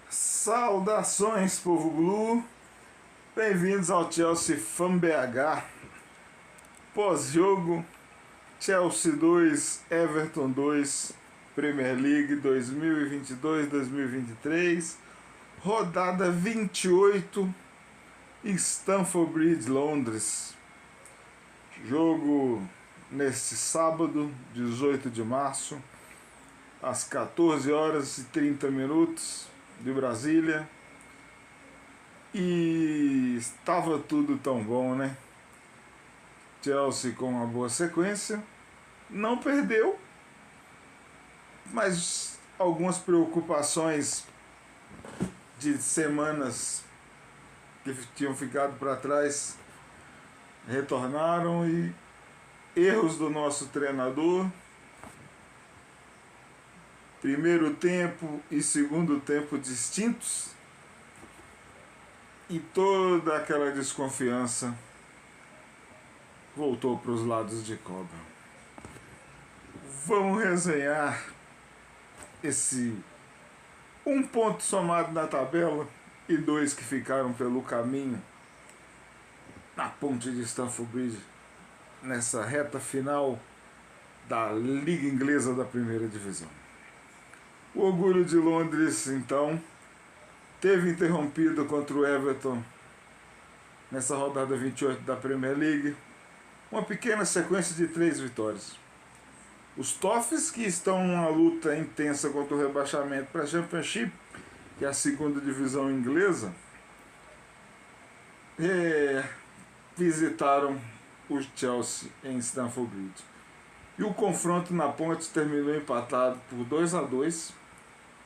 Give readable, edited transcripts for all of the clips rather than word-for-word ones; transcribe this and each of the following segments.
Saudações, povo Blue, bem-vindos ao Chelsea Fan BH. Pós-jogo, Chelsea 2, Everton 2, Premier League 2022-2023, rodada 28, Stamford Bridge, Londres. Jogo neste sábado, 18 de março, às 14 horas e 30 minutos de Brasília. E estava tudo tão bom, né? Chelsea com uma boa sequência, não perdeu, mas algumas preocupações de semanas que tinham ficado para trás retornaram, e erros do nosso treinador, primeiro tempo e segundo tempo distintos, e toda aquela desconfiança voltou para os lados de cobra. Vamos resenhar esse um ponto somado na tabela e dois que ficaram pelo caminho na ponte de Stamford Bridge nessa reta final da Liga Inglesa da Primeira Divisão. O Orgulho de Londres, então, teve interrompido contra o Everton nessa rodada 28 da Premier League uma pequena sequência de 3 vitórias. Os Toffees, que estão numa luta intensa contra o rebaixamento para a Championship, que é a segunda divisão inglesa, visitaram o Chelsea em Stamford Bridge. E o confronto na ponte terminou empatado por 2-2,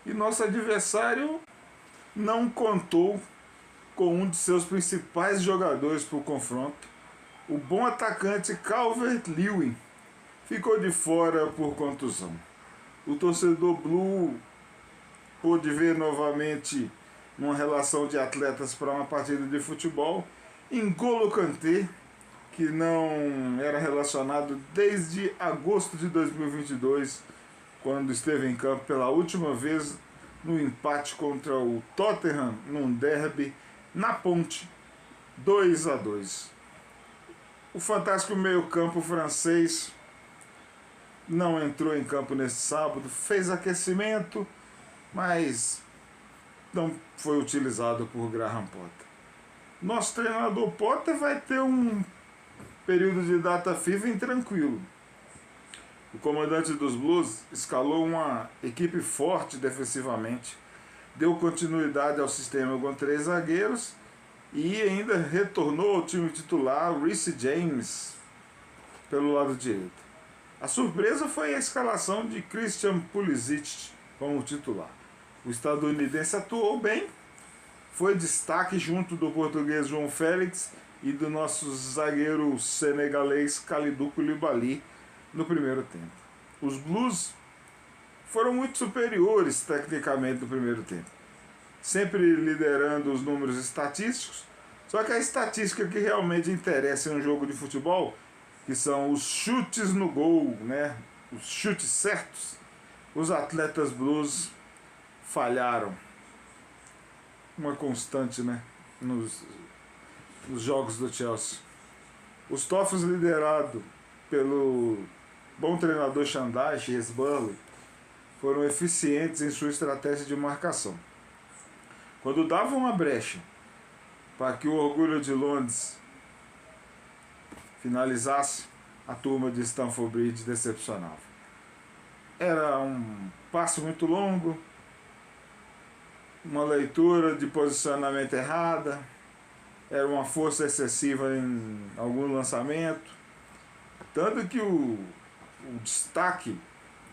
e nosso adversário não contou com um de seus principais jogadores para o confronto. O bom atacante Calvert-Lewin ficou de fora por contusão. O torcedor Blue pôde ver novamente uma relação de atletas para uma partida de futebol N'Golo Kanté, que não era relacionado desde agosto de 2022, quando esteve em campo pela última vez no empate contra o Tottenham num derby na ponte, 2-2. O fantástico meio-campo francês não entrou em campo neste sábado, fez aquecimento, mas não foi utilizado por Graham Potter. Nosso treinador Potter vai ter um período de data FIFA intranquilo. O comandante dos Blues escalou uma equipe forte defensivamente, deu continuidade ao sistema com 3 zagueiros e ainda retornou ao time titular Reece James pelo lado direito. A surpresa foi a escalação de Christian Pulisic como titular. O estadunidense atuou bem, foi destaque junto do português João Félix e do nosso zagueiro senegalês Kalidou Koulibaly no primeiro tempo. Os Blues foram muito superiores tecnicamente no primeiro tempo, sempre liderando os números estatísticos, só que a estatística que realmente interessa em um jogo de futebol, que são os chutes no gol, né? Os chutes certos, os atletas Blues falharam. Uma constante, né? Nos jogos do Chelsea. Os Toffees, liderado pelo bom treinador Shandai Hezbollah, foram eficientes em sua estratégia de marcação. Quando davam uma brecha para que o Orgulho de Londres finalizasse, a turma de Stamford Bridge decepcionava. Era um passo muito longo, uma leitura de posicionamento errada, era uma força excessiva em algum lançamento, tanto que o destaque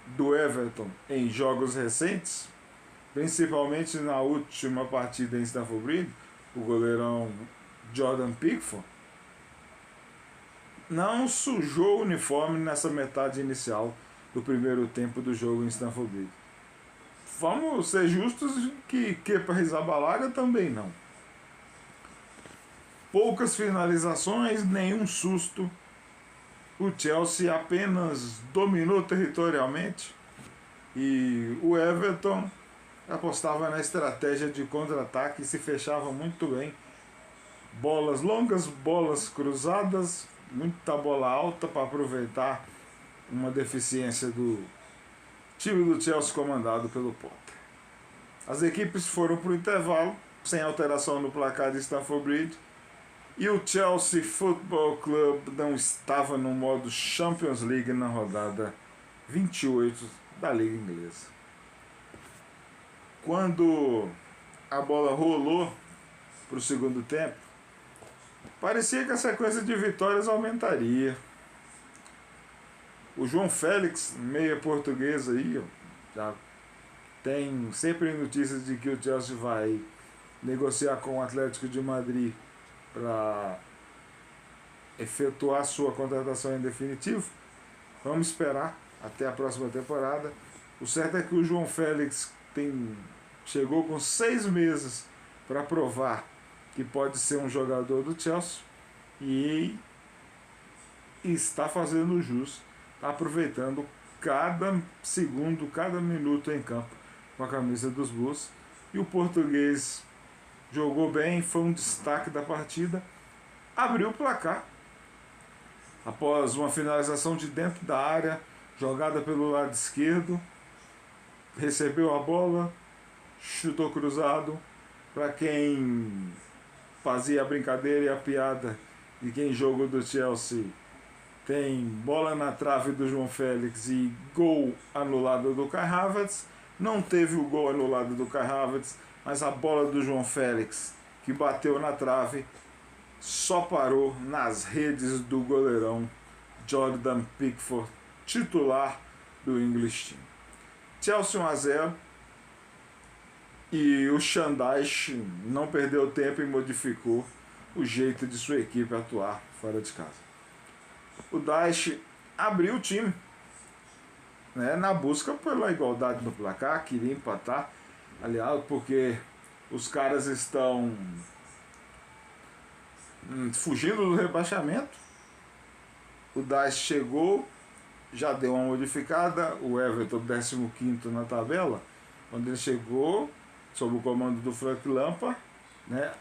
do Everton em jogos recentes, principalmente na última partida em Stamford Bridge, o goleirão Jordan Pickford não sujou o uniforme nessa metade inicial do primeiro tempo do jogo em Stamford Bridge. vamos ser justos que Kepa Arrizabalaga também não. Poucas finalizações, nenhum susto. O Chelsea apenas dominou territorialmente e o Everton apostava na estratégia de contra-ataque e se fechava muito bem. Bolas longas, bolas cruzadas, muita bola alta para aproveitar uma deficiência do time do Chelsea comandado pelo Potter. As equipes foram para o intervalo, sem alteração no placar de Stamford Bridge, e o Chelsea Football Club não estava no modo Champions League na rodada 28 da Liga Inglesa. Quando a bola rolou para o segundo tempo, parecia que a sequência de vitórias aumentaria. O João Félix, meia portuguesa aí, já tem sempre notícias de que o Chelsea vai negociar com o Atlético de Madrid para efetuar sua contratação em definitivo. Vamos esperar até a próxima temporada. O certo é que o João Félix chegou com 6 meses para provar que pode ser um jogador do Chelsea e está fazendo jus, está aproveitando cada segundo, cada minuto em campo com a camisa dos Blues. E o português jogou bem, foi um destaque da partida, abriu o placar após uma finalização de dentro da área, jogada pelo lado esquerdo, recebeu a bola, chutou cruzado. Para quem fazia a brincadeira e a piada de quem jogou do Chelsea, tem bola na trave do João Félix e gol anulado do Kai Havertz. Não teve o gol anulado do Kai Havertz, mas a bola do João Félix, que bateu na trave, só parou nas redes do goleirão Jordan Pickford, titular do English Team. Chelsea 1-0, e o Shandaish não perdeu tempo e modificou o jeito de sua equipe atuar fora de casa. O Daesh abriu o time, né, na busca pela igualdade no placar, queria empatar, aliás, porque os caras estão fugindo do rebaixamento. O Daesh chegou, já deu uma modificada, o Everton 15º na tabela, quando ele chegou, sob o comando do Frank Lampard, né,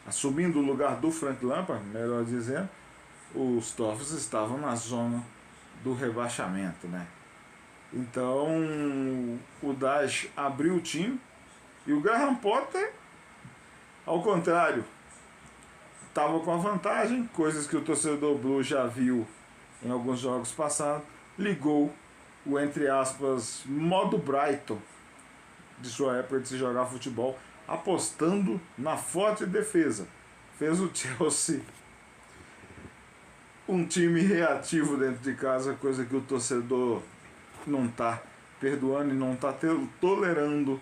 assumindo o lugar do Frank Lampard, melhor dizendo, os Toffs estavam na zona do rebaixamento, né? Então o Daesh abriu o time e o Graham Potter, ao contrário, estava com a vantagem, coisas que o torcedor Blue já viu em alguns jogos passados, ligou o, entre aspas, modo Brighton de sua época de se jogar futebol, apostando na forte defesa. Fez o Chelsea um time reativo dentro de casa, coisa que o torcedor não está perdoando e não está tolerando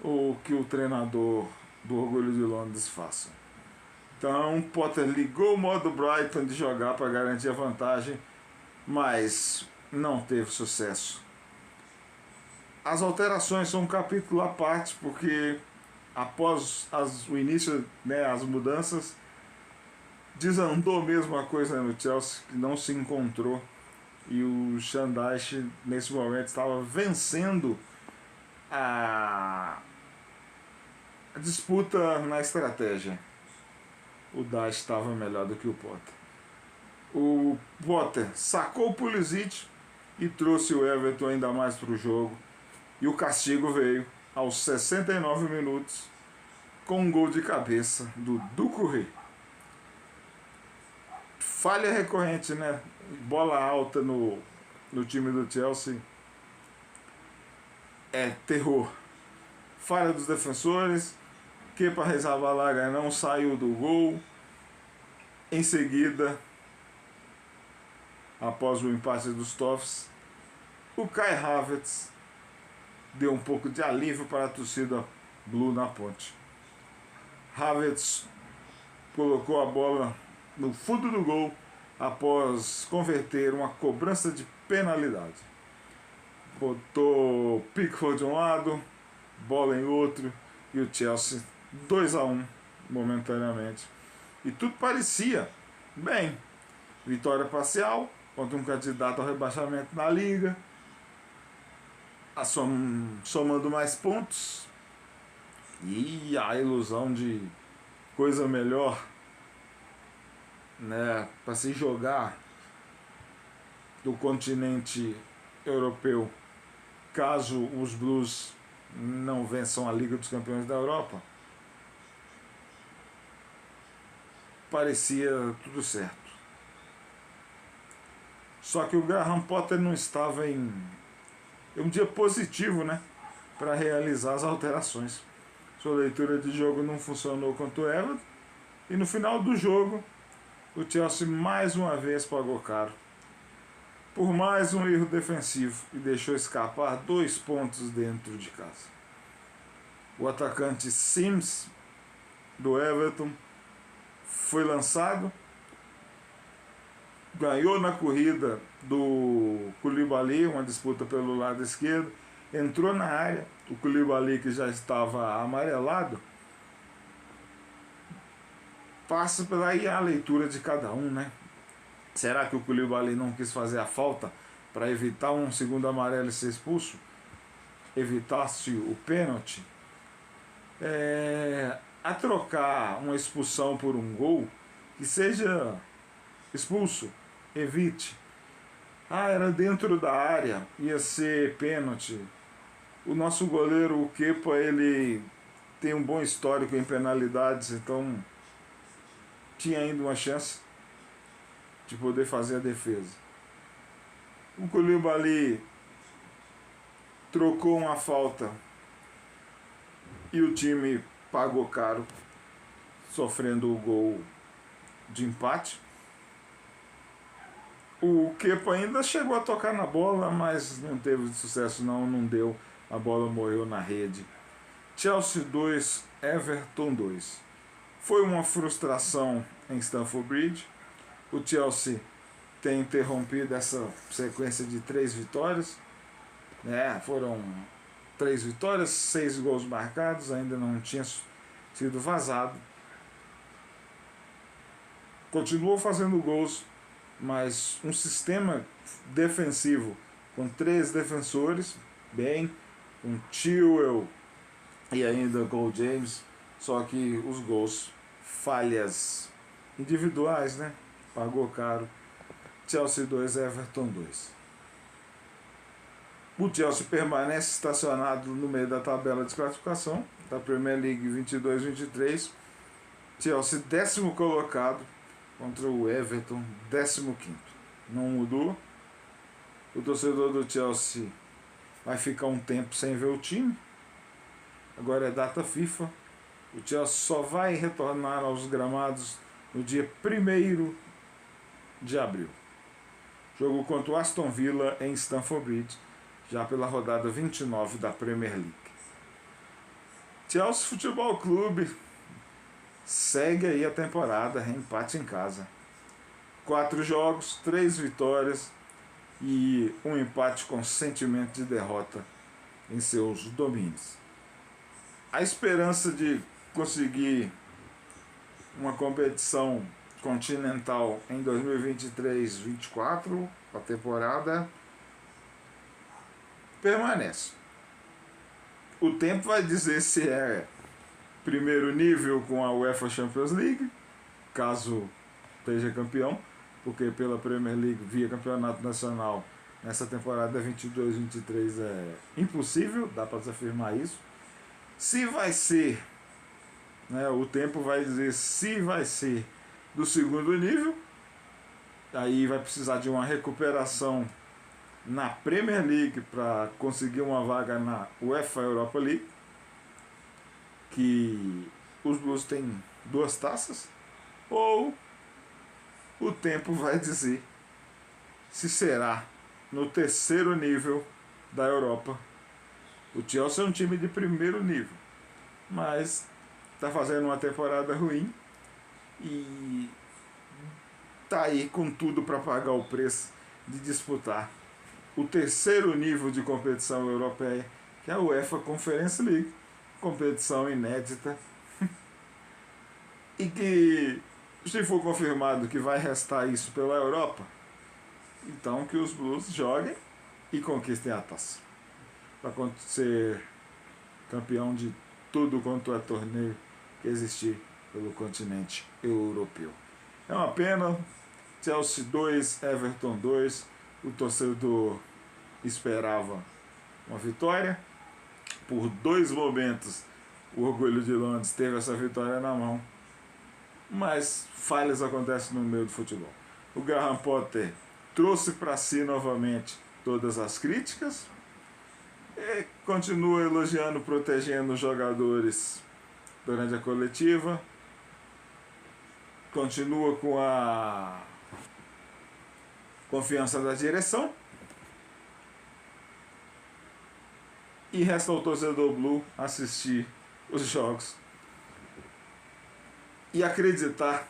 o que o treinador do Orgulho de Londres faça. Então, Potter ligou o modo Brighton de jogar para garantir a vantagem, mas não teve sucesso. As alterações são um capítulo à parte, porque após o início, né, as mudanças, desandou mesmo a coisa no Chelsea, que não se encontrou, e o Shandaish nesse momento estava vencendo a disputa na estratégia. O Daesh estava melhor do que o Potter. O Potter sacou o Pulisic e trouxe o Everton ainda mais para o jogo, e o castigo veio aos 69 minutos com um gol de cabeça do Doucouré. Falha recorrente, né? Bola alta no time do Chelsea é terror. Falha dos defensores. Kepa Arrizabalaga não saiu do gol. Em seguida, após o empate dos Toffs, o Kai Havertz deu um pouco de alívio para a torcida Blue na ponte. Havertz colocou a bola no fundo do gol após converter uma cobrança de penalidade. Botou Pickford de um lado, bola em outro, e o Chelsea 2-1 momentaneamente. E tudo parecia bem. Vitória parcial contra um candidato ao rebaixamento na liga, somando mais pontos, e a ilusão de coisa melhor, né, para se jogar do continente europeu, caso os Blues não vençam a Liga dos Campeões da Europa. Parecia tudo certo. Só que o Graham Potter não estava em um dia positivo, né, para realizar as alterações. Sua leitura de jogo não funcionou contra o Everton, e no final do jogo o Chelsea mais uma vez pagou caro por mais um erro defensivo e deixou escapar 2 pontos dentro de casa. O atacante Sims do Everton foi lançado, ganhou na corrida do Koulibaly, uma disputa pelo lado esquerdo, entrou na área, o Koulibaly, que já estava amarelado, passa por aí a leitura de cada um, né? Será que o Koulibaly não quis fazer a falta para evitar um segundo amarelo e ser expulso? Evitasse o pênalti? A trocar uma expulsão por um gol, que seja expulso, evite. Era dentro da área, ia ser pênalti. O nosso goleiro, o Kepa, ele tem um bom histórico em penalidades, então tinha ainda uma chance de poder fazer a defesa. O Koulibaly trocou uma falta e o time pagou caro, sofrendo o gol de empate. O Kepa ainda chegou a tocar na bola, mas não teve sucesso, não deu. A bola morreu na rede. Chelsea 2, Everton 2. Foi uma frustração em Stamford Bridge. O Chelsea tem interrompido essa sequência de 3 vitórias. Foram 3 vitórias, 6 gols marcados, ainda não tinha sido vazado. Continuou fazendo gols, mas um sistema defensivo com 3 defensores, bem, com Chilwell e ainda com o James, só que os gols, falhas individuais, né? Pagou caro. Chelsea 2, Everton 2. O Chelsea permanece estacionado no meio da tabela de classificação da Premier League 22-23. Chelsea 10º colocado contra o Everton 15º. Não mudou. O torcedor do Chelsea vai ficar um tempo sem ver o time. Agora é data FIFA. O Chelsea só vai retornar aos gramados no dia 1º de abril. Jogo contra o Aston Villa em Stamford Bridge, já pela rodada 29 da Premier League. Chelsea Futebol Clube segue aí a temporada, empate em casa. 4 jogos, 3 vitórias e um empate com sentimento de derrota em seus domínios. A esperança de conseguir uma competição continental em 2023-24, a temporada permanece. O tempo vai dizer se é primeiro nível com a UEFA Champions League, caso esteja campeão, porque pela Premier League via campeonato nacional nessa temporada 22-23 é impossível, dá para afirmar isso. Se vai ser, o tempo vai dizer se vai ser do segundo nível, aí vai precisar de uma recuperação na Premier League para conseguir uma vaga na UEFA Europa League, que os Blues têm 2 taças, ou o tempo vai dizer se será no terceiro nível da Europa. O Chelsea é um time de primeiro nível, mas está fazendo uma temporada ruim e está aí com tudo para pagar o preço de disputar o terceiro nível de competição europeia, que é a UEFA Conference League, competição inédita, e que, se for confirmado que vai restar isso pela Europa, então que os Blues joguem e conquistem a taça, para ser campeão de tudo quanto é torneio que existir pelo continente europeu. É uma pena, Chelsea 2, Everton 2, o torcedor esperava uma vitória, por 2 momentos o Orgulho de Londres teve essa vitória na mão, mas falhas acontecem no meio do futebol. O Graham Potter trouxe para si novamente todas as críticas, e continua elogiando, protegendo os jogadores durante a coletiva, continua com a confiança da direção, e resta ao torcedor Blue assistir os jogos e acreditar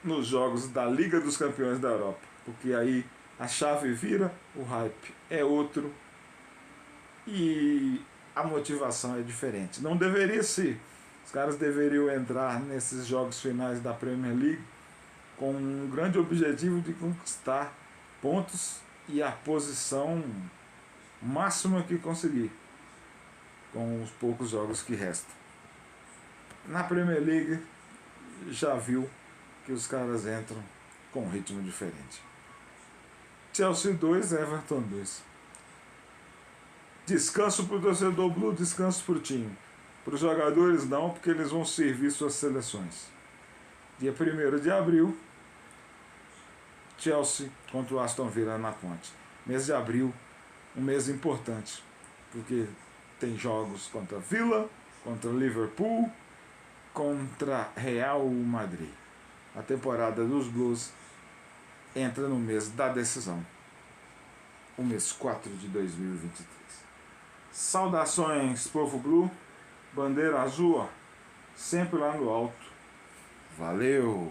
nos jogos da Liga dos Campeões da Europa, porque aí a chave vira, o hype é outro e a motivação é diferente. Não deveria ser. Os caras deveriam entrar nesses jogos finais da Premier League com um grande objetivo de conquistar pontos e a posição máxima que conseguir com os poucos jogos que restam. Na Premier League já viu que os caras entram com um ritmo diferente. Chelsea 2, Everton 2. Descanso para o torcedor Blue, descanso para o time. Para os jogadores não, porque eles vão servir suas seleções. Dia 1º de abril, Chelsea contra o Aston Villa na Ponte. Mês de abril, um mês importante, porque tem jogos contra Villa, contra Liverpool, contra Real Madrid. A temporada dos Blues entra no mês da decisão, o mês 4 de 2023. Saudações, povo Blue, bandeira azul, ó, sempre lá no alto. Valeu!